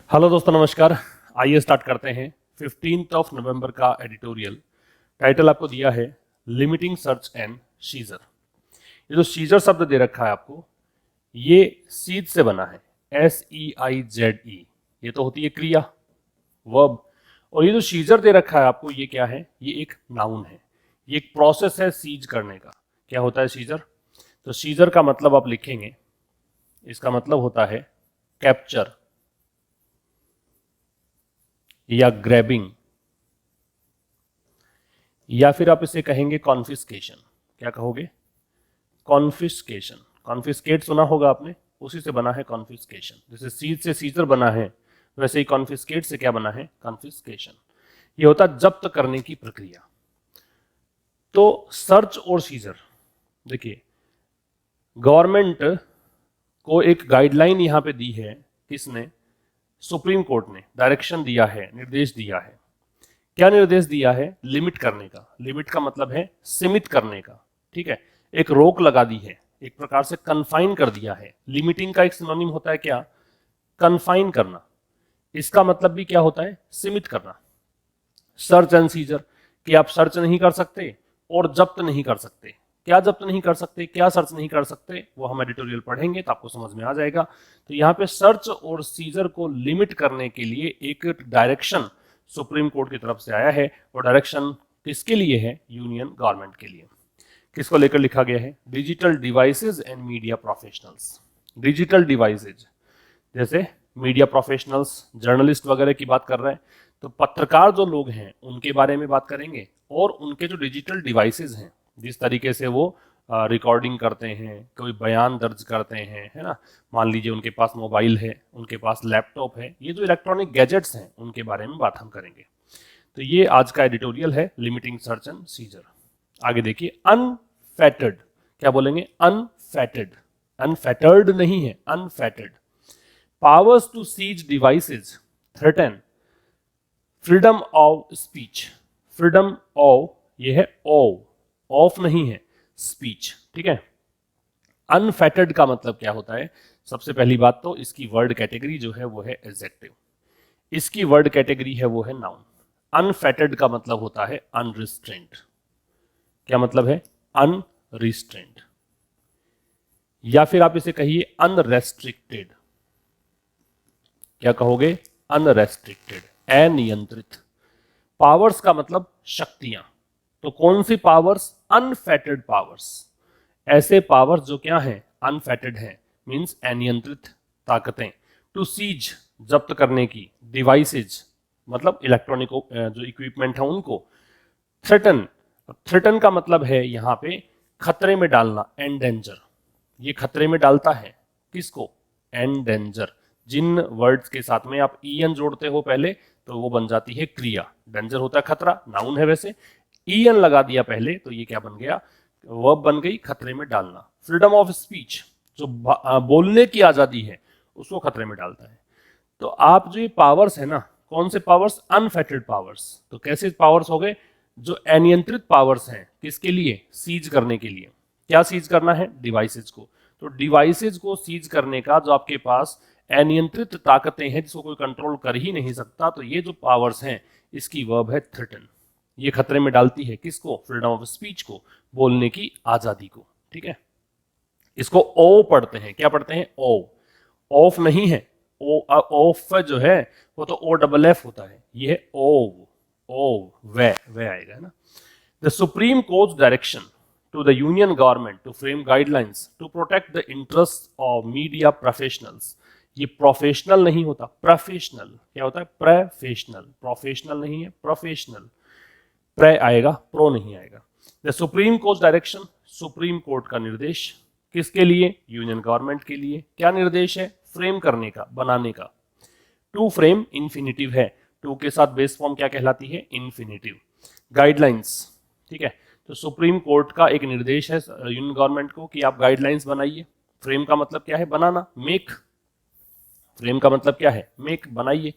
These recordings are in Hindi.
हेलो दोस्तों, नमस्कार। आइए स्टार्ट करते हैं 15 नवंबर का एडिटोरियल। टाइटल आपको दिया है लिमिटिंग सर्च एंड सीजर। ये जो सीजर शब्द दे रखा है आपको, ये सीज से बना है, SEIZE। ये तो होती है क्रिया, वर्ब। और ये जो सीजर दे रखा है आपको, ये क्या है? ये एक नाउन है। ये एक प्रोसेस है सीज करने का। क्या होता है सीजर? तो सीजर का मतलब आप लिखेंगे, इसका मतलब होता है कैप्चर या ग्रैबिंग, या फिर आप इसे कहेंगे कॉन्फिस्केशन। क्या कहोगे? कॉन्फिस्केशन। कॉन्फिस्केट सुना होगा आपने, उसी से बना है कॉन्फिस्केशन। जैसे सीज से सीजर बना है, वैसे ही कॉन्फिस्केट से क्या बना है? कॉन्फिस्केशन। ये होता है जब्त करने की प्रक्रिया। तो सर्च और सीजर, देखिए, गवर्नमेंट को एक गाइडलाइन यहां पे दी है। किसने? सुप्रीम कोर्ट ने डायरेक्शन दिया है, निर्देश दिया है। क्या निर्देश दिया है? लिमिट करने का। लिमिट का मतलब है सीमित करने का, ठीक है। एक रोक लगा दी है, एक प्रकार से कन्फाइन कर दिया है। लिमिटिंग का एक सिनोनिम होता है क्या? कन्फाइन करना। इसका मतलब भी क्या होता है? सीमित करना। सर्च एंड सीजर, कि आप सर्च नहीं कर सकते और जब्त नहीं कर सकते। क्या जब्त नहीं कर सकते, क्या सर्च नहीं कर सकते, वो हम एडिटोरियल पढ़ेंगे तो आपको समझ में आ जाएगा। तो यहाँ पे सर्च और सीजर को लिमिट करने के लिए एक डायरेक्शन सुप्रीम कोर्ट की तरफ से आया है। और डायरेक्शन किसके लिए है? यूनियन गवर्नमेंट के लिए। किसको लेकर लिखा गया है? Digital devices and media professionals. Digital devices, जैसे मीडिया प्रोफेशनल्स, जर्नलिस्ट वगैरह की बात कर रहे हैं, तो पत्रकार जो लोग हैं उनके बारे में बात करेंगे। और उनके जो डिजिटल डिवाइसेज हैं, जिस तरीके से वो रिकॉर्डिंग करते हैं, कोई बयान दर्ज करते हैं, है ना। मान लीजिए उनके पास मोबाइल है, उनके पास लैपटॉप है, ये जो इलेक्ट्रॉनिक गैजेट्स हैं उनके बारे में बात हम करेंगे। तो ये आज का एडिटोरियल है, लिमिटिंग सर्च एंड सीजर। आगे देखिए, अनफेटर्ड। क्या बोलेंगे? अनफेटेड। अनफेटर्ड नहीं है, unfettered. Powers to seize devices threaten freedom of speech. Freedom of, ये है ऑफ नहीं है, स्पीच, ठीक है। अनफेटेड का मतलब क्या होता है? सबसे पहली बात तो इसकी वर्ड कैटेगरी जो है वो है एडजेक्टिव। इसकी वर्ड कैटेगरी है वो है नाउन। अनफेटेड का मतलब होता है अनरिस्ट्रेंड। क्या मतलब है? अनरिस्ट्रेंड। या फिर आप इसे कहिए अनरेस्ट्रिक्टेड। क्या कहोगे? अनरेस्ट्रिक्टेड, अनियंत्रित। पावर्स का मतलब शक्तियां। तो कौन सी पावर्स? Unfettered powers. ऐसे पावर्स जो क्या हैं? अनफेटेड हैं, मींस अनियंत्रित ताकतें। टू सीज, जब्त करने की। डिवाइसेज मतलब इलेक्ट्रॉनिक जो इक्विपमेंट है उनको। थ्रेटन, थ्रेटन का मतलब है यहां पे खतरे में डालना, एंडेंजर। ये खतरे में डालता है किसको? एंडेंजर। जिन वर्ड्स के साथ में आप ईएन जोड़ते हो पहले, तो वो बन जाती है क्रिया। डेंजर होता है खतरा, नाउन है वैसे। ईएन लगा दिया पहले तो ये क्या बन गया? वर्ब बन गई, खतरे में डालना। फ्रीडम ऑफ स्पीच, जो बोलने की आजादी है उसको खतरे में डालता है। तो आप जो ये पावर्स है ना, कौन से पावर्स? Unfettered powers. तो कैसे पावर्स हो गए? जो अनियंत्रित पावर्स हैं, किसके लिए? सीज करने के लिए। क्या सीज करना है? डिवाइसेज को। तो डिवाइसेज को सीज करने का जो आपके पास अनियंत्रित ताकतें हैं, जिसको कोई कंट्रोल कर ही नहीं सकता, तो ये जो पावर्स हैं इसकी वर्ब है थ्रेटन। ये खतरे में डालती है किसको? फ्रीडम ऑफ स्पीच को, बोलने की आजादी को, ठीक है। इसको ओ पढ़ते हैं। क्या पढ़ते हैं? ओ। ऑफ नहीं है, ओ ऑफ जो है वो तो ओ डबल एफ होता है, ये है ओ। ओ वे आएगा, है ना। The supreme court direction to the union government to frame guidelines to protect the interest of media professionals. ये प्रोफेशनल नहीं होता, प्रोफेशनल। क्या होता है? प्रोफेशनल। प्रोफेशनल नहीं है, प्रोफेशनल। प्रे आएगा, प्रो नहीं आएगा। The supreme court direction, supreme court का निर्देश। किसके लिए? यूनियन गवर्नमेंट के लिए। क्या निर्देश है? फ्रेम करने का, बनाने का। टू फ्रेम इंफिनिटिव है, टू के साथ बेस फॉर्म क्या कहलाती है? इंफिनिटिव। गाइडलाइंस, ठीक है। तो सुप्रीम कोर्ट का एक निर्देश है यूनियन गवर्नमेंट को कि आप गाइडलाइंस बनाइए। फ्रेम का मतलब क्या है? बनाना, मेक। फ्रेम का मतलब क्या है? मेक, बनाइए।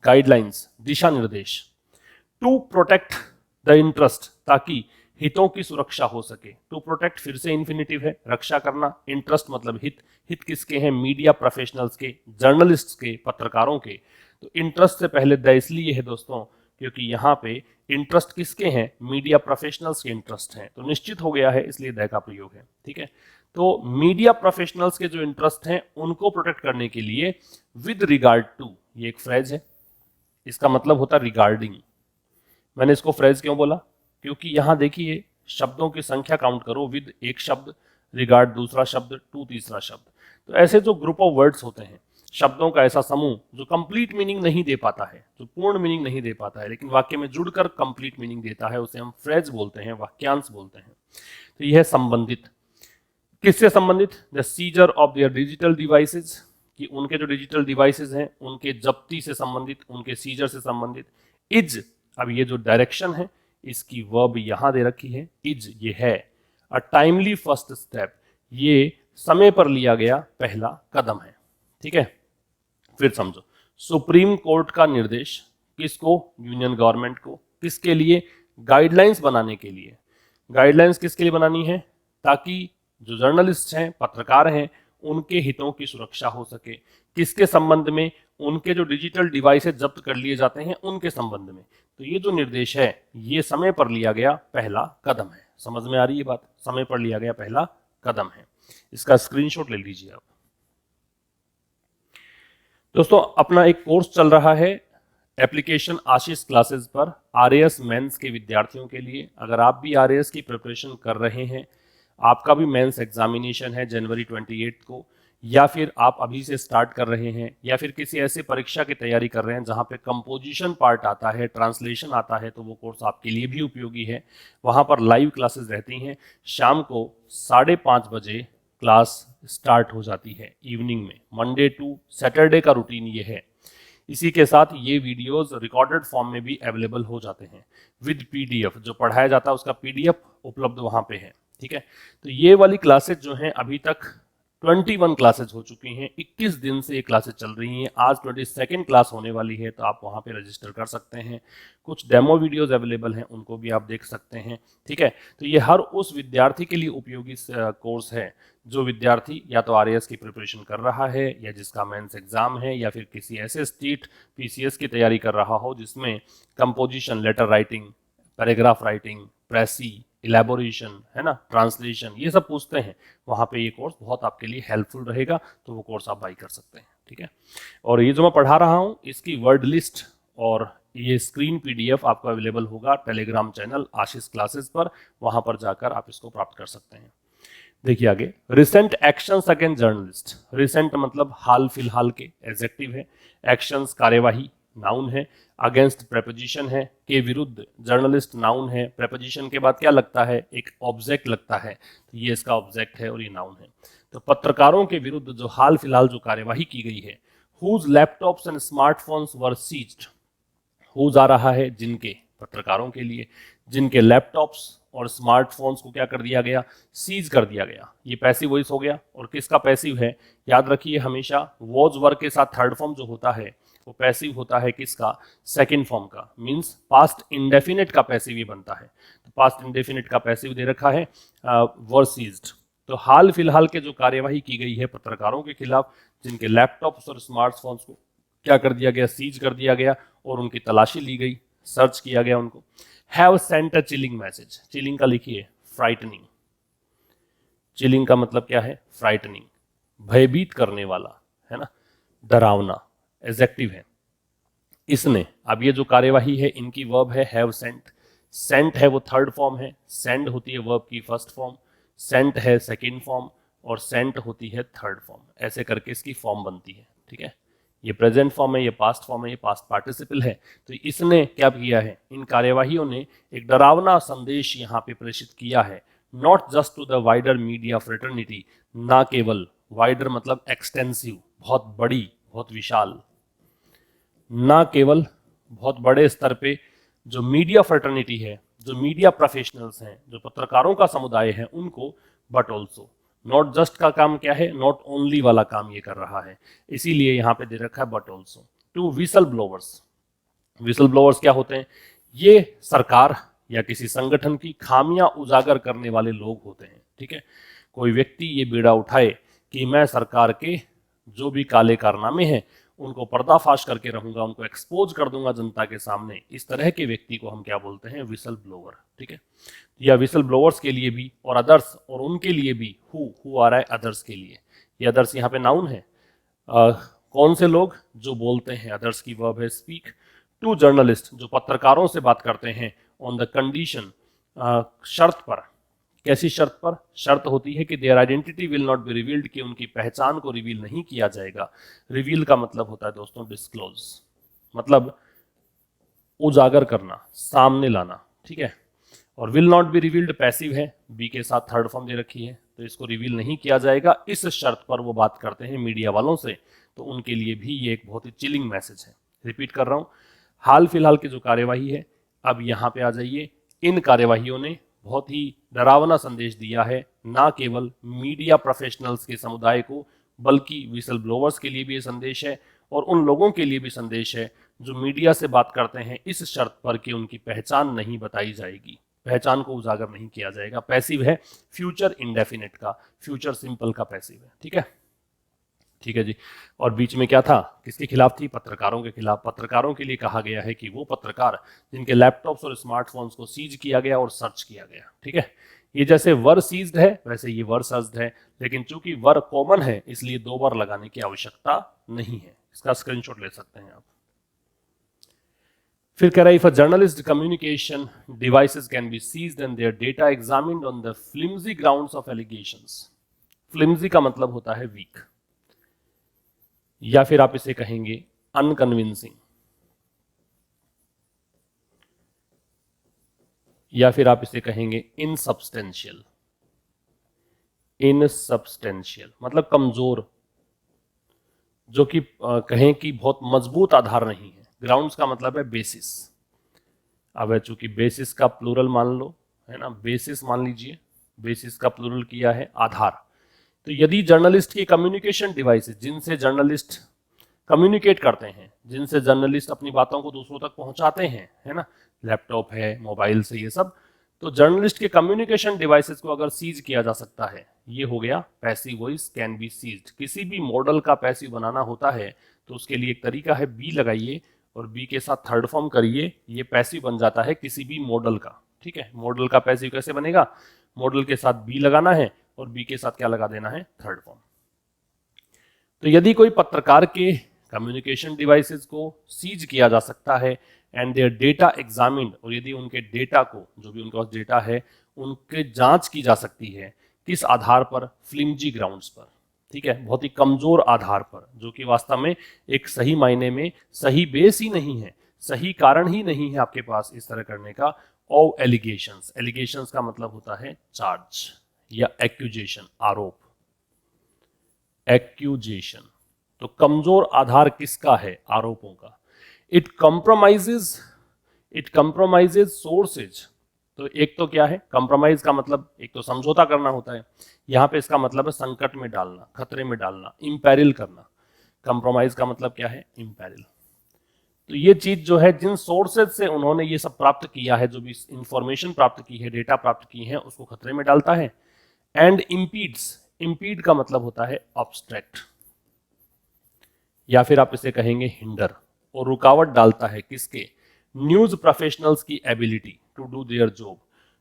गाइडलाइंस, दिशा निर्देश। टू प्रोटेक्ट द इंटरेस्ट, ताकि हितों की सुरक्षा हो सके। टू प्रोटेक्ट फिर से इन्फिनिटिव है, रक्षा करना। इंटरेस्ट मतलब हित, हित किसके हैं? मीडिया प्रोफेशनल्स के, जर्नलिस्ट्स के, पत्रकारों के। तो इंटरेस्ट से पहले द इसलिए है दोस्तों क्योंकि यहाँ पे इंटरेस्ट किसके हैं? मीडिया प्रोफेशनल्स के इंटरेस्ट हैं, तो निश्चित हो गया है, इसलिए द का प्रयोग है। ठीक है, तो मीडिया प्रोफेशनल्स के जो इंटरेस्ट हैं उनको प्रोटेक्ट करने के लिए विद रिगार्ड टू, ये एक फ्रेज है, इसका मतलब होता है रिगार्डिंग। मैंने इसको फ्रेज क्यों बोला? क्योंकि यहां देखिए शब्दों की संख्या काउंट करो, विद एक शब्द, रिगार्ड दूसरा शब्द, टू तीसरा शब्द। तो ऐसे जो ग्रुप ऑफ वर्ड्स होते हैं, शब्दों का ऐसा समूह जो कंप्लीट मीनिंग नहीं दे पाता है, जो पूर्ण मीनिंग नहीं दे पाता है, लेकिन वाक्य में जुड़कर कंप्लीट मीनिंग देता है, उसे हम फ्रेज बोलते हैं, वाक्यांश बोलते हैं। तो यह है संबंधित। किससे संबंधित? The seizure of their digital devices, कि उनके जो डिजिटल डिवाइसेस हैं उनके जब्ती से संबंधित, उनके सीजर से संबंधित। इज, अब ये जो डायरेक्शन है इसकी वर्ब यहां दे रखी है, इज ये है। अ टाइमली फर्स्ट स्टेप, ये समय पर लिया गया पहला कदम है। ठीक है, फिर समझो, सुप्रीम कोर्ट का निर्देश किसको? यूनियन गवर्नमेंट को। किसके लिए? गाइडलाइंस बनाने के लिए। गाइडलाइंस किसके लिए बनानी है? ताकि जो जर्नलिस्ट हैं, पत्रकार हैं, उनके हितों की सुरक्षा हो सके। किसके संबंध में? उनके जो डिजिटल डिवाइसेस जब्त कर लिए जाते हैं उनके संबंध में। तो ये जो निर्देश है ये समय पर लिया गया पहला कदम है। समझ में आ रही है बात? समय पर लिया गया पहला कदम है। इसका स्क्रीनशॉट ले लीजिए आप। दोस्तों अपना एक कोर्स चल रहा है एप्लीकेशन आशीष क्लासेस पर, आरएएस मेंस के विद्यार्थियों के लिए। अगर आप भी आरएएस की प्रिपरेशन कर रहे हैं, आपका भी मेंस एग्जामिनेशन है जनवरी 28 को, या फिर आप अभी से स्टार्ट कर रहे हैं, या फिर किसी ऐसे परीक्षा की तैयारी कर रहे हैं जहां पे कंपोजिशन पार्ट आता है, ट्रांसलेशन आता है, तो वो कोर्स आपके लिए भी उपयोगी है। वहां पर लाइव क्लासेस रहती हैं, शाम को 5:30 बजे क्लास स्टार्ट हो जाती है इवनिंग में। मंडे टू सैटरडे का रूटीन ये है। इसी के साथ ये वीडियोस रिकॉर्डेड फॉर्म में भी अवेलेबल हो जाते हैं विद पीडीएफ। जो पढ़ाया जाता है उसका पीडीएफ उपलब्ध वहां पे है। ठीक है, तो ये वाली क्लासेज जो हैं अभी तक 21 क्लासेज हो चुकी हैं, 21 दिन से ये क्लासेज चल रही हैं। आज 22nd क्लास होने वाली है, तो आप वहाँ पे रजिस्टर कर सकते हैं। कुछ डेमो वीडियोस अवेलेबल हैं, उनको भी आप देख सकते हैं। ठीक है, तो ये हर उस विद्यार्थी के लिए उपयोगी कोर्स है जो विद्यार्थी या तो आरएएस की प्रिपरेशन कर रहा है, या जिसका मेंस एग्जाम है, या फिर किसी ऐसे स्टेट पीसीएस की तैयारी कर रहा हो जिसमें composition, letter writing, paragraph writing, precis, elaboration, है ना, ट्रांसलेशन, ये सब पूछते हैं। वहाँ पे ये कोर्स बहुत आपके लिए हेल्पफुल रहेगा, तो वो कोर्स आप बाई कर सकते हैं। ठीक है, और ये जो मैं पढ़ा रहा हूँ इसकी वर्ड लिस्ट और ये स्क्रीन पीडीएफ आपको अवेलेबल होगा टेलीग्राम चैनल आशीष क्लासेस पर, वहाँ पर जाकर आप इसको प्राप्त कर सकते हैं। देखिए आगे, recent actions against journalist. Recent मतलब हाल फिलहाल के, एडजेक्टिव है। एक्शंस कार्यवाही, नाउन है। अगेंस्ट प्रेपोजिशन है, के विरुद्ध। जर्नलिस्ट नाउन है, प्रेपोजिशन के बाद क्या लगता है? एक ऑब्जेक्ट लगता है, तो ये इसका ऑब्जेक्ट है और ये नाउन है। तो पत्रकारों के विरुद्ध जो हाल फिलहाल जो कार्यवाही की गई है, whose laptops and smartphones were seized. Whose आ रहा है जिनके, पत्रकारों के लिए, जिनके लैपटॉप्स और स्मार्टफोन्स को क्या कर दिया गया? सीज कर दिया गया। ये पैसिव वॉइस हो गया। और किसका पैसिव है? याद रखिए हमेशा वॉज वर्ग के साथ थर्ड फॉर्म जो होता है वो पैसिव होता है किसका? सेकंड फॉर्म का। मींस पास्ट इंडेफिनिट का पैसिव ये बनता है। तो पास्ट इंडेफिनिट का पैसिव दे रखा है वर सीज्ड। तो हाल फिलहाल के जो कार्यवाही की गई है पत्रकारों के खिलाफ, जिनके लैपटॉप्स और स्मार्टफोन्स को क्या कर दिया गया? सीज कर दिया गया और उनकी तलाशी ली गई, सर्च किया गया उनको। Have sent a chilling message. Chilling का लिखिए फ्राइटनिंग। चिलिंग का मतलब क्या है? फ्राइटनिंग, भयभीत करने वाला, है ना, डरावना, एडजेक्टिव है। इसने, अब ये जो कार्यवाही है इनकी वर्ब है हैव सेंट। सेंट है वो थर्ड फॉर्म है, सेंड होती है वर्ब की फर्स्ट फॉर्म, सेंट है सेकंड फॉर्म और सेंट होती है थर्ड फॉर्म। ऐसे करके इसकी फॉर्म बनती है। ठीक है, ये प्रेजेंट फॉर्म है, ये पास्ट फॉर्म है, ये पास्ट पार्टिसिपल है। तो इसने क्या किया है? इन कार्यवाहियों ने एक डरावना संदेश यहाँ पे प्रेषित किया है। Not just to the wider media fraternity, ना केवल, वाइडर मतलब एक्सटेंसिव, बहुत बड़ी, बहुत विशाल, ना केवल बहुत बड़े स्तर पे जो मीडिया फ्रेटर्निटी है, जो मीडिया प्रोफेशनल्स हैं, जो पत्रकारों का समुदाय है उनको, बट ऑल्सो। नॉट जस्ट का काम क्या है? नॉट ओनली वाला काम ये कर रहा है, इसीलिए यहाँ पे दे रखा है but also. To whistle blowers. Whistle blowers क्या होते हैं? ये सरकार या किसी संगठन की खामियां उजागर करने वाले लोग होते हैं। ठीक है, कोई व्यक्ति ये बीड़ा उठाए कि मैं सरकार के जो भी काले कारनामे हैं उनको पर्दाफाश करके रहूंगा, उनको एक्सपोज कर दूंगा जनता के सामने, इस तरह के व्यक्ति को हम क्या बोलते हैं? Whistle blower. ठीक है, या विसल ब्लोअर्स के लिए भी और अदर्स, और उनके लिए भी हु आ रहा है अदर्स के लिए, ये अदर्स यहाँ पे नाउन है। कौन से लोग? जो बोलते हैं। अदर्स की वर्ब है स्पीक। टू जर्नलिस्ट, जो पत्रकारों से बात करते हैं। ऑन द कंडीशन, शर्त पर। कैसी शर्त पर? शर्त होती है कि their identity will not be revealed, कि उनकी पहचान को रिवील नहीं किया जाएगा। रिवील का मतलब होता है दोस्तों डिस्क्लोज, मतलब उजागर करना, सामने लाना। ठीक है, और will not be revealed passive है, बी के साथ थर्ड फॉर्म दे रखी है, तो इसको रिवील नहीं किया जाएगा। इस शर्त पर वो बात करते हैं मीडिया वालों से, तो उनके लिए भी ये एक बहुत ही चिलिंग मैसेज है। रिपीट कर रहा हूं, हाल फिलहाल की जो कार्यवाही है, अब यहाँ पे आ जाइए। इन कार्यवाहियों ने बहुत ही डरावना संदेश दिया है, ना केवल मीडिया प्रोफेशनल्स के समुदाय को, बल्कि विसल ब्लोवर्स के लिए भी ये संदेश है, और उन लोगों के लिए भी संदेश है जो मीडिया से बात करते हैं इस शर्त पर कि उनकी पहचान नहीं बताई जाएगी, पहचान को उजागर नहीं किया जाएगा। पैसिव है फ्यूचर इंडेफिनिट का, फ्यूचर सिंपल का पैसिव है। ठीक है, ठीक है जी। और बीच में क्या था? किसके खिलाफ थी? पत्रकारों के खिलाफ। पत्रकारों के लिए कहा गया है कि वो पत्रकार जिनके लैपटॉप्स और स्मार्टफोन्स को सीज किया गया और सर्च किया गया। ठीक है, ये जैसे वर सीज्ड है वैसे ये वर सर्च्ड है, लेकिन चूंकि वर कॉमन है इसलिए दो बार लगाने की आवश्यकता नहीं है। इसका स्क्रीनशॉट ले सकते हैं आप। फिर कह रहा है, if a journalist communication devices can be seized and their data examined on the flimsy grounds of allegations. Flimsy का मतलब होता है वीक, या फिर आप इसे कहेंगे अनकन्विंसिंग, या फिर आप इसे कहेंगे इनसब्सटेंशियल। इनसब्सटेंशियल मतलब कमजोर, जो कि कहें कि बहुत मजबूत आधार नहीं है। ग्राउंड्स का मतलब है बेसिस। अब चूंकि बेसिस का प्लूरल मान लो, है ना, बेसिस मान लीजिए, बेसिस का प्लूरल किया है आधार। तो यदि जर्नलिस्ट की कम्युनिकेशन डिवाइसेस, जिनसे जर्नलिस्ट कम्युनिकेट करते हैं, जिनसे जर्नलिस्ट अपनी बातों को दूसरों तक पहुंचाते हैं, है ना, लैपटॉप है, मोबाइल से, ये सब, तो जर्नलिस्ट के कम्युनिकेशन डिवाइसेस को अगर सीज किया जा सकता है, ये हो गया passive voice can be seized. किसी भी मॉडल का पैसिव बनाना होता है तो उसके लिए एक तरीका है, बी लगाइए और बी के साथ थर्ड फॉर्म करिए, ये पैसिव बन जाता है किसी भी मॉडल का। ठीक है, मॉडल का पैसिव कैसे बनेगा? मॉडल के साथ बी लगाना है और बी के साथ क्या लगा देना है? Third form. तो यदि कोई पत्रकार के कम्युनिकेशन डिवाइसेस को सीज किया जा सकता है एंड देयर डेटा एग्जामिन्ड, और यदि उनके डेटा को, जो भी उनके पास डेटा है, उनके जांच की जा सकती है, किस आधार पर? फ्लिम्जी ग्राउंड्स पर। ठीक है, बहुत ही कमजोर आधार पर, जो कि वास्तव में एक सही मायने में सही बेस ही नहीं है, सही कारण ही नहीं है आपके पास इस तरह करने का। ऑफ एलिगेशंस, एलिगेशंस का मतलब होता है चार्ज या एक्यूजेशन, आरोप, एक्यूजेशन। तो कमजोर आधार किसका है? आरोपों का। It compromises sources. तो एक तो क्या है? कंप्रोमाइज का मतलब एक तो समझौता करना होता है, यहां पे इसका मतलब है संकट में डालना, खतरे में डालना, इंपेरिल करना। कंप्रोमाइज का मतलब क्या है? इंपेरिल। तो ये चीज जो है, जिन सोर्सेज से उन्होंने ये सब प्राप्त किया है, जो भी इंफॉर्मेशन प्राप्त की है, डेटा प्राप्त की है, उसको खतरे में डालता है। एंड इम्पीड्स, इम्पीड का मतलब होता है ऑब्स्ट्रैक्ट, या फिर आप इसे कहेंगे हिंडर, और रुकावट डालता है किसके? न्यूज प्रोफेशनल्स की ability to do their job.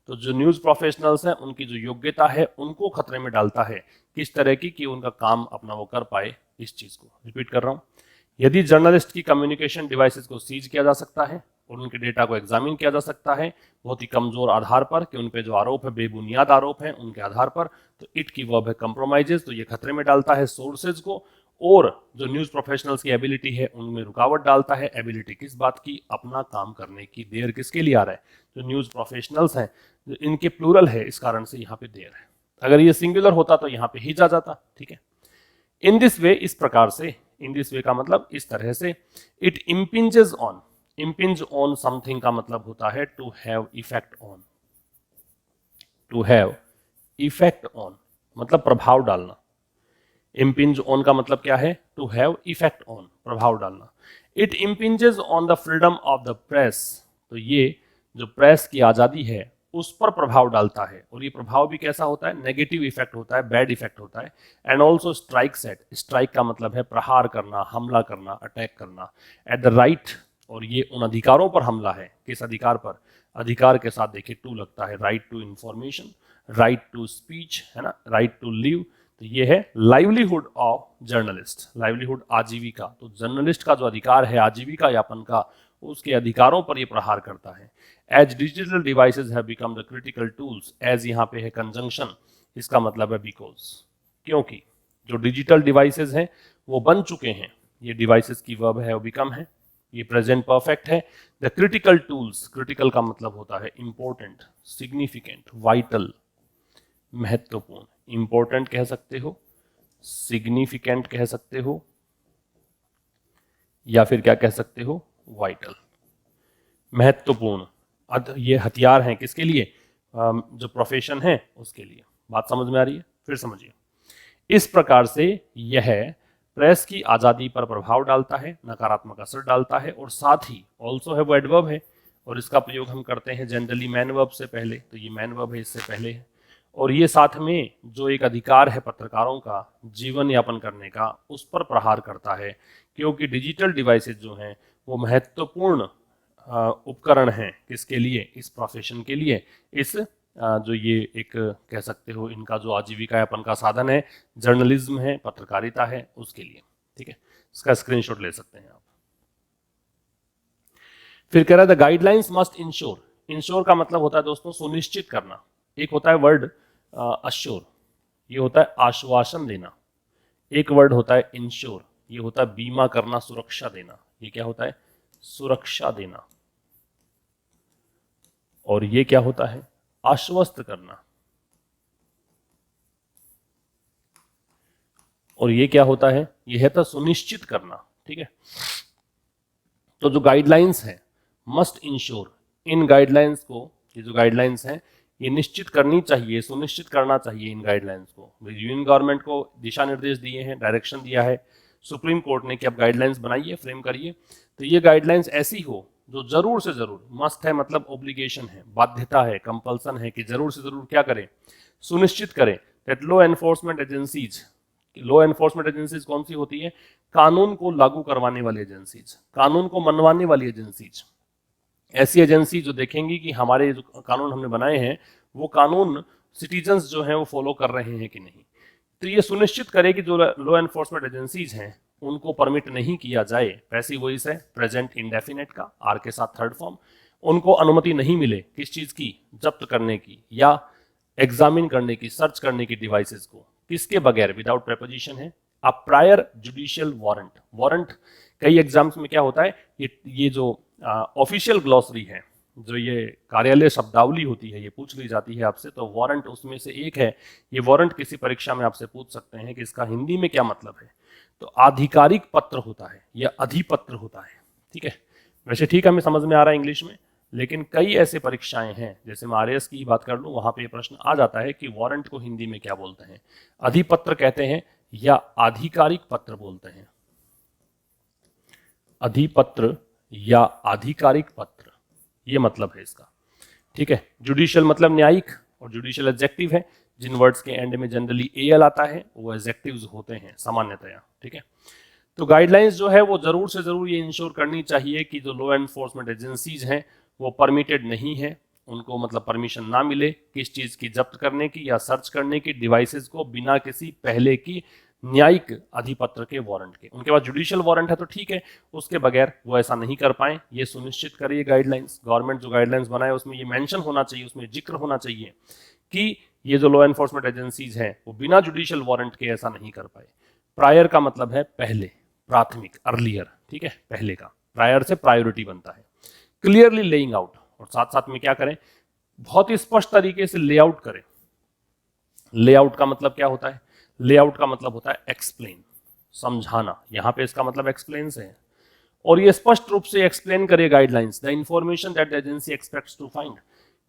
तो जो न्यूज प्रोफेशनल्स हैं उनकी जो योग्यता है उनको खतरे में डालता है। किस तरह की? कि उनका काम अपना वो कर पाए। इस चीज को रिपीट कर रहा हूं, यदि जर्नलिस्ट की कम्युनिकेशन डिवाइसेस को सीज किया जा सकता है और उनके डेटा को एग्जामिन किया जा सकता है बहुत ही कमजोर आधार पर, कि उन पे जो आरोप है बेबुनियाद आरोप है, उनके आधार पर, तो इट की वर्ब है कंप्रोमाइजेस, तो ये खतरे में डालता है सोर्सेज को, और जो न्यूज प्रोफेशनल्स की एबिलिटी है उनमें रुकावट डालता है। एबिलिटी किस बात की? अपना काम करने की। देर किसके लिए आ रहा है? जो न्यूज प्रोफेशनल्स हैं, जो इनके प्लूरल है, इस कारण से यहाँ पे देर है। अगर ये सिंगुलर होता तो यहाँ पे ही जा जाता। ठीक है, इन दिस वे, इस प्रकार से, इन दिस वे का मतलब इस तरह से। It impinges on, impinge on something का मतलब होता है to have effect on, to have effect on मतलब प्रभाव डालना। इम्पिंज ऑन का मतलब क्या है? टू हैव इफेक्ट ऑन, प्रभाव डालना। It impinges on the freedom of the press, तो ये जो प्रेस की आज़ादी है उस पर प्रभाव डालता है, और ये प्रभाव भी कैसा होता है, नेगेटिव इफेक्ट होता है, बैड इफेक्ट होता है। And also strike set, strike का मतलब है प्रहार करना, हमला करना, अटैक करना एट द राइट, और ये उन अधिकारों पर हमला है। किस अधिकार पर, अधिकार के साथ देखिए टू लगता है, right to information, right to speech, है ना, राइट टू लिव। तो ये है लाइवलीहुड ऑफ जर्नलिस्ट, लाइवलीहुड आजीविका। तो जर्नलिस्ट का जो अधिकार है आजीविका यापन का, उसके अधिकारों पर ये प्रहार करता है। As digital devices have become the critical tools, as यहाँ पे है कंजंक्शन, इसका मतलब है बिकॉज, क्योंकि जो डिजिटल डिवाइसेज हैं वो बन चुके हैं, ये डिवाइसेस की वर्ब है वो बिकम है, ये प्रेजेंट परफेक्ट है। द क्रिटिकल टूल्स, क्रिटिकल का मतलब होता है इंपॉर्टेंट, सिग्निफिकेंट, वाइटल, महत्वपूर्ण। इंपॉर्टेंट कह सकते हो, सिग्निफिकेंट कह सकते हो, या फिर क्या कह सकते हो, वाइटल, महत्वपूर्ण। ये हथियार हैं किसके लिए, जो प्रोफेशन है उसके लिए। बात समझ में आ रही है, फिर समझिए। इस प्रकार से यह प्रेस की आज़ादी पर प्रभाव डालता है, नकारात्मक असर डालता है, और साथ ही ऑल्सो है वो एडवर्ब है, और इसका प्रयोग हम करते हैं जनरली मैन वर्ब से पहले, तो ये मैन वर्ब है, इससे पहले है। और ये साथ में जो एक अधिकार है पत्रकारों का जीवन यापन करने का, उस पर प्रहार करता है, क्योंकि डिजिटल डिवाइसेज जो हैं वो महत्वपूर्ण उपकरण हैं किसके लिए, इस प्रोफेशन के लिए, इस जो ये एक कह सकते हो इनका जो आजीविका यापन का साधन है, जर्नलिज्म है, पत्रकारिता है, उसके लिए। ठीक है, इसका स्क्रीनशॉट ले सकते हैं आप। फिर कह रहा है the guidelines must ensure, ensure का मतलब होता है दोस्तों सुनिश्चित करना। एक होता है वर्ड अश्योर, ये होता है आश्वासन देना। एक वर्ड होता है इंश्योर, ये होता है बीमा करना, सुरक्षा देना। ये क्या होता है, सुरक्षा देना। और ये क्या होता है, आश्वस्त करना। और ये क्या होता है, ये है तो सुनिश्चित करना। ठीक है, तो जो गाइडलाइंस है मस्ट इंश्योर, इन गाइडलाइंस को, ये जो गाइडलाइंस हैं ये निश्चित करनी चाहिए, सुनिश्चित करना चाहिए इन गाइडलाइंस को। यूनियन गवर्नमेंट को दिशा निर्देश दिए हैं, डायरेक्शन दिया है सुप्रीम कोर्ट ने कि आप गाइडलाइंस बनाइए, फ्रेम करिए। तो ये गाइडलाइंस ऐसी हो जो जरूर से जरूर, मस्ट है मतलब ऑब्लिगेशन है, बाध्यता है, कंपल्सन है कि जरूर से जरूर क्या करें, सुनिश्चित करें that law enforcement agencies, law enforcement agencies कौन सी होती है, कानून को लागू करवाने वाली एजेंसीज, कानून को मनवाने वाली एजेंसीज, ऐसी एजेंसी जो देखेंगी कि हमारे जो कानून हमने बनाए हैं वो कानून सिटीजन्स जो हैं वो फॉलो कर रहे हैं कि नहीं। तो ये सुनिश्चित करे कि जो लॉ एनफोर्समेंट एजेंसीज हैं उनको परमिट नहीं किया जाए, पैसिव वॉइस है प्रेजेंट इंडेफिनेट का, आर के साथ थर्ड फॉर्म, उनको अनुमति नहीं मिले किस चीज की, जब्त करने की या एग्जामिन करने की, सर्च करने की डिवाइसेस को, किसके बगैर, विदाउट प्रेपोजिशन है, अ प्रायर जुडिशियल वारंट। वारंट कई एग्जाम्स में क्या होता है, ये जो ऑफिशियल ग्लॉसरी है, जो ये कार्यालय शब्दावली होती है, ये पूछ ली जाती है आपसे, तो वारंट उसमें से एक है। ये वारंट किसी परीक्षा में आपसे पूछ सकते हैं कि इसका हिंदी में क्या मतलब है। तो आधिकारिक पत्र होता है या अधिपत्र होता है। ठीक है, वैसे ठीक हमें समझ में आ रहा है इंग्लिश में, लेकिन कई ऐसे परीक्षाएं हैं, जैसे मैं आरएएस की बात कर लूं, वहां पे ये प्रश्न आ जाता है कि वारंट को हिंदी में क्या बोलते हैं, अधिपत्र कहते हैं या आधिकारिक पत्र बोलते हैं। अधिपत्र या आधिकारिक पत्र, ये मतलब है इसका। ठीक है, जुडिशियल मतलब न्यायिक, और जुडिशियल एडजेक्टिव है, जिन वर्ड्स के एंड में जनरली एल आता है वो एडजेक्टिव्स होते हैं सामान्यतया। ठीक है, तो गाइडलाइंस जो है वो जरूर से जरूर ये इंश्योर करनी चाहिए कि जो लॉ एनफोर्समेंट एजेंसीज हैं वो परमिटेड नहीं है, उनको मतलब परमिशन ना मिले किस चीज की, जब्त करने की या सर्च करने की डिवाइसेस को बिना किसी पहले की न्यायिक अधिपत्र के वारंट के। उनके पास जुडिशियल वारंट है तो ठीक है, उसके बगैर वो ऐसा नहीं कर पाए, ये सुनिश्चित करिए गाइडलाइंस। गवर्नमेंट जो गाइडलाइंस बनाए उसमें ये मेंशन होना चाहिए, उसमें जिक्र होना चाहिए कि ये जो लॉ एनफोर्समेंट एजेंसीज हैं वो बिना जुडिशियल वारंट के ऐसा नहीं कर पाए। प्रायर का मतलब है पहले, प्राथमिक, अर्लियर। ठीक है, पहले का, प्रायर से प्रायोरिटी बनता है। क्लियरली लेइंग आउट, और साथ साथ में क्या करें, बहुत ही स्पष्ट तरीके से लेआउट करें। लेआउट का मतलब क्या होता है, लेआउट का मतलब होता है एक्सप्लेन, समझाना। यहां पे इसका मतलब एक्सप्लेन से है, और ये स्पष्ट रूप से एक्सप्लेन करे guidelines the information that the agency expects to find,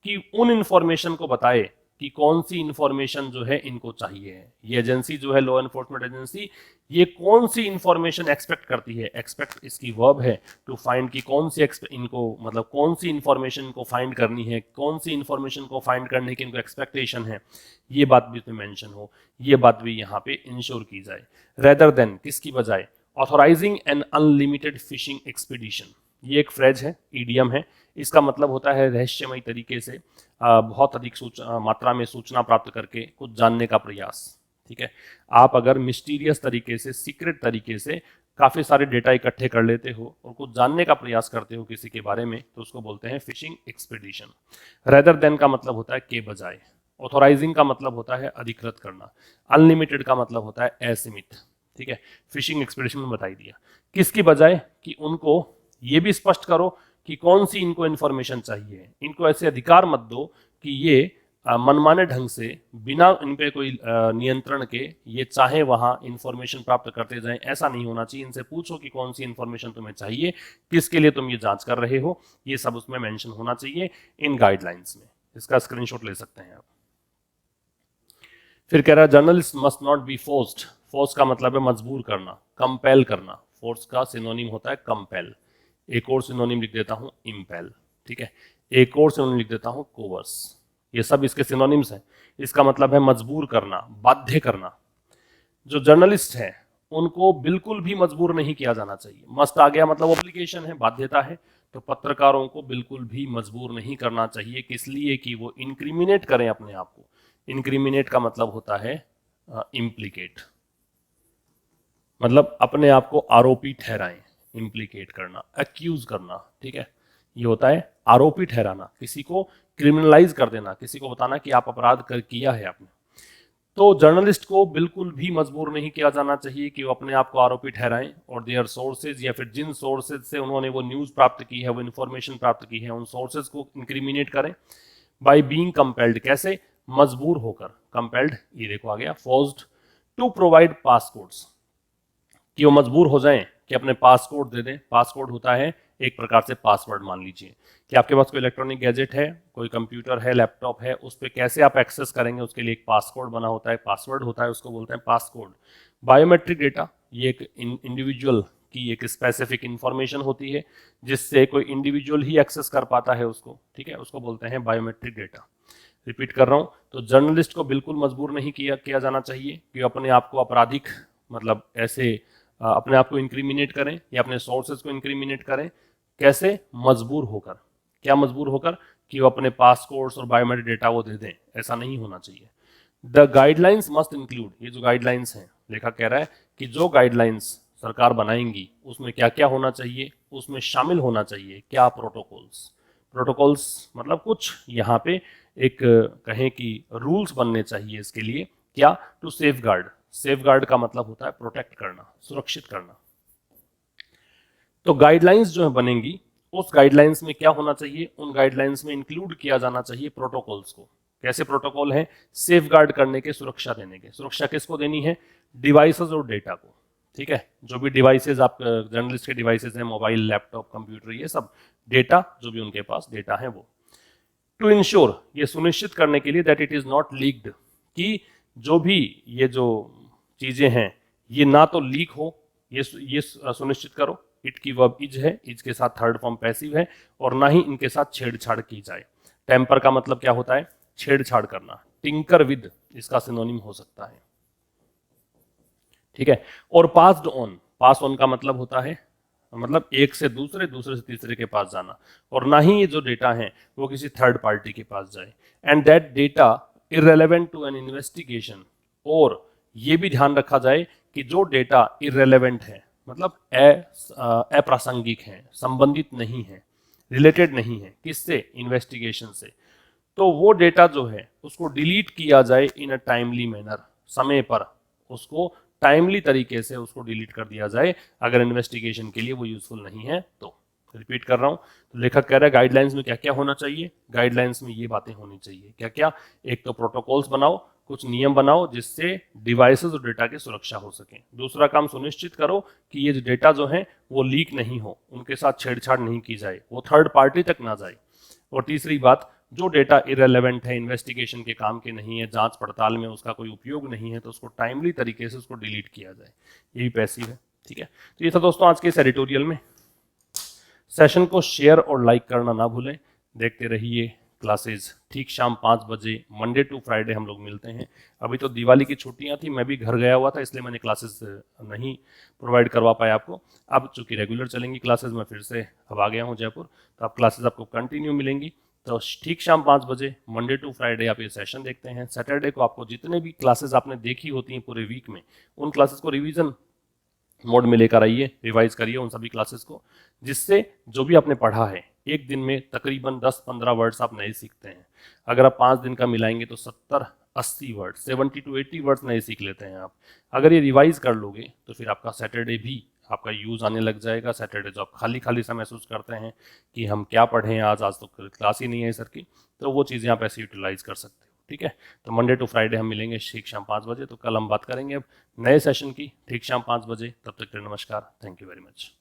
कि उन इंफॉर्मेशन को बताए कि कौन सी इंफॉर्मेशन जो है इनको चाहिए है। ये एजेंसी जो है लॉ एनफोर्समेंट एजेंसी, ये कौन सी इंफॉर्मेशन एक्सपेक्ट करती है। एक्सपेक्ट इसकी वर्ब है टू फाइंड की कौन सी इनको मतलब कौन सी इंफॉर्मेशन को फाइंड करनी है, कौन सी इंफॉर्मेशन को फाइंड करने की इनको एक्सपेक्टेशन है, ये बात भी इसमें मेंशन हो, ये बात भी यहाँ पे इंश्योर की जाए। रेदर देन किसकी बजाय, authorising an unlimited fishing expedition, ये एक फ्रेज है, ईडियम है। इसका मतलब होता है रहस्यमय तरीके से बहुत अधिक मात्रा में सूचना प्राप्त करके कुछ जानने का प्रयास। ठीक है, आप अगर मिस्टीरियस तरीके से, सीक्रेट तरीके से काफी सारे डेटा इकट्ठे कर लेते हो और कुछ जानने का प्रयास करते हो किसी के बारे में, तो उसको बोलते हैं फिशिंग एक्सपीडिशन। रेदर देन का मतलब होता है के बजाय, ऑथोराइजिंग का मतलब होता है अधिकृत करना, अनलिमिटेड का मतलब होता है असीमित। ठीक है, फिशिंग एक्सपीडिशन में बता ही दिया। किसकी बजाय, कि उनको ये भी स्पष्ट करो कि कौन सी इनको इन्फॉर्मेशन चाहिए। इनको ऐसे अधिकार मत दो कि ये मनमाने ढंग से बिना इन पे कोई नियंत्रण के ये चाहे वहां इंफॉर्मेशन प्राप्त करते जाएं, ऐसा नहीं होना चाहिए। इनसे पूछो कि कौन सी इंफॉर्मेशन तुम्हें चाहिए, किसके लिए तुम ये जांच कर रहे हो, ये सब उसमें मेंशन होना चाहिए इन गाइडलाइंस में। इसका स्क्रीनशॉट ले सकते हैं आप। फिर कह रहा है journalist must not be forced, force का मतलब है मजबूर करना, कंपेल करना। फोर्स का सिनोनिम होता है कंपेल। एक और सिनोनिम लिख देता हूं इम्पेल। ठीक है, एक और सिनोनिम लिख देता हूं कोवर्स। ये सब इसके सिनोनिम्स हैं। इसका मतलब है मजबूर करना, बाध्य करना। जो जर्नलिस्ट है उनको बिल्कुल भी मजबूर नहीं किया जाना चाहिए। मस्ट आ गया मतलब ऑब्लिगेशन है, बाध्यता है। तो पत्रकारों को बिल्कुल भी मजबूर नहीं करना चाहिए, किस लिए, कि वो इंक्रिमिनेट करें अपने आप को। इंक्रिमिनेट का मतलब होता है इम्प्लीकेट, मतलब अपने आप को आरोपी ठहराएं। इम्प्लीकेट करना, एक्यूज करना। ठीक है, ये होता है आरोपी ठहराना, किसी को क्रिमिनलाइज कर देना, किसी को बताना कि आप अपराध कर किया है आपने। तो जर्नलिस्ट को बिल्कुल भी मजबूर नहीं किया जाना चाहिए कि वो अपने आप को आरोपी ठहराएं, और देयर सोर्सेज, या फिर जिन सोर्सेज से उन्होंने वो न्यूज़ प्राप्त की है, वो इन्फॉर्मेशन प्राप्त की है, उन सोर्सेज को इंक्रिमिनेट करें। बाय बीइंग कंपेल्ड, कैसे, मजबूर होकर। कंपेल्ड ये देखो आ गया। फोर्स्ड टू प्रोवाइड पासकोड्स, कि वो मजबूर हो जाएं कि अपने पासकोड दे दें। पासकोड होता है एक प्रकार से पासवर्ड। मान लीजिए कि आपके पास कोई इलेक्ट्रॉनिक गैजेट है, कोई कंप्यूटर है, लैपटॉप है, उस पर कैसे आप एक्सेस करेंगे, उसके लिए एक पासकोड बना होता है, पासवर्ड होता है, उसको बोलते हैं पासकोड। बायोमेट्रिक डेटा, ये एक इंडिविजुअल की एक स्पेसिफिक इंफॉर्मेशन होती है जिससे कोई इंडिविजुअल ही एक्सेस कर पाता है उसको। ठीक है, उसको बोलते हैं बायोमेट्रिक डेटा। रिपीट कर रहा हूं, तो जर्नलिस्ट को बिल्कुल मजबूर नहीं किया जाना चाहिए कि अपने आप को आपराधिक, मतलब ऐसे अपने आप को इंक्रिमिनेट करें या अपने सोर्सेज को इंक्रिमिनेट करें। कैसे, मजबूर होकर। क्या मजबूर होकर, कि वो अपने पासपोर्ट्स और बायोमेट्रिक डेटा वो दे दें, ऐसा नहीं होना चाहिए। द गाइडलाइंस मस्ट इंक्लूड, ये जो गाइडलाइंस हैं, लेखक कह रहा है कि जो गाइडलाइंस सरकार बनाएंगी उसमें क्या क्या होना चाहिए, उसमें शामिल होना चाहिए क्या, प्रोटोकॉल्स। प्रोटोकॉल्स मतलब कुछ यहाँ पे एक कहें कि रूल्स बनने चाहिए इसके लिए। क्या, टू सेफगार्ड। सेफगार्ड का मतलब होता है प्रोटेक्ट करना, सुरक्षित करना। तो गाइडलाइंस जो है बनेंगी, उस गाइडलाइंस में क्या होना चाहिए, उन गाइडलाइंस में इंक्लूड किया जाना चाहिए प्रोटोकॉल्स को। कैसे प्रोटोकॉल हैं, सेफगार्ड करने के, सुरक्षा देने के। सुरक्षा किसको देनी है, डिवाइसेस और डेटा को। ठीक है, जो भी डिवाइसेस आप जर्नलिस्ट के डिवाइसेस हैं, मोबाइल, लैपटॉप, कंप्यूटर, ये सब डेटा जो भी उनके पास डेटा है वो। टू इंश्योर, ये सुनिश्चित करने के लिए, that it is not leaked, कि जो भी ये जो चीजें हैं ये ना तो लीक हो, ये सुनिश्चित करो। इट की वर्ब इज है, इज के साथ थर्ड फॉर्म पैसिव है, और ना ही इनके साथ छेड़छाड़ की जाए। टेम्पर का मतलब क्या होता है, छेड़छाड़ करना। टिंकर विद इसका सिनोनिम हो सकता है। ठीक है, और पास्ड ऑन, पास ऑन का मतलब होता है मतलब एक से दूसरे, दूसरे से तीसरे के पास जाना, और ना ही ये जो डेटा है वो किसी थर्ड पार्टी के पास जाए। And that data irrelevant to an investigation, और ये भी ध्यान रखा जाए कि जो डेटा इररेलेवेंट है, मतलब अप्रासंगिक है, संबंधित नहीं है, रिलेटेड नहीं है, किससे, इन्वेस्टिगेशन से, तो वो डेटा जो है उसको डिलीट किया जाए इन अ टाइमली मैनर, समय पर उसको टाइमली तरीके से उसको डिलीट कर दिया जाए, अगर इन्वेस्टिगेशन के लिए वो यूजफुल नहीं है तो। रिपीट कर रहा हूं, तो लेखक कह रहा है गाइडलाइंस में क्या क्या होना चाहिए, गाइडलाइंस में ये बातें होनी चाहिए। क्या क्या, एक तो प्रोटोकॉल्स बनाओ, कुछ नियम बनाओ जिससे डिवाइसेस और डेटा की सुरक्षा हो सके। दूसरा काम, सुनिश्चित करो कि ये डेटा जो है वो लीक नहीं हो, उनके साथ छेड़छाड़ नहीं की जाए, वो थर्ड पार्टी तक ना जाए। और तीसरी बात, जो डेटा इरेलेवेंट है, इन्वेस्टिगेशन के काम के नहीं है, जांच पड़ताल में उसका कोई उपयोग नहीं है, तो उसको टाइमली तरीके से उसको डिलीट किया जाए, यही पैसिव है। ठीक है, तो ये था दोस्तों आज के इस एडिटोरियल में। सेशन को शेयर और लाइक करना ना भूलें। देखते रहिए क्लासेस ठीक शाम 5 बजे, मंडे टू फ्राइडे हम लोग मिलते हैं। अभी तो दिवाली की छुट्टियां थी, मैं भी घर गया हुआ था, इसलिए मैंने क्लासेस नहीं प्रोवाइड करवा पाया आपको। अब चूंकि रेगुलर चलेंगी क्लासेस, मैं फिर से अब आ गया हूँ जयपुर, तो अब क्लासेस आपको कंटिन्यू मिलेंगी। तो ठीक शाम 5 बजे मंडे टू फ्राइडे आप ये सेशन देखते हैं। सैटरडे को आपको जितने भी क्लासेस आपने देखी होती हैं पूरे वीक में, उन क्लासेस को रिवीजन मोड में लेकर आइए, रिवाइज करिए उन सभी क्लासेस को, जिससे जो भी आपने पढ़ा है एक दिन में तकरीबन 10-15 वर्ड्स आप नए सीखते हैं। अगर आप 5 दिन का मिलाएंगे तो 70-80 वर्ड, 70 to 80 वर्ड्स नए सीख लेते हैं आप। अगर ये रिवाइज कर लोगे तो फिर आपका सैटरडे भी आपका यूज आने लग जाएगा। सैटरडे जो आप खाली खाली सा महसूस करते हैं कि हम क्या पढ़ें आज तो क्लास ही नहीं है सर की, तो वो चीज़ें आप ऐसे यूटिलाइज कर सकते हो। ठीक है, तो मंडे टू फ्राइडे हम मिलेंगे ठीक शाम 5 बजे। तो कल हम बात करेंगे अब नए सेशन की ठीक शाम 5 बजे। तब तक के लिए नमस्कार, थैंक यू वेरी मच।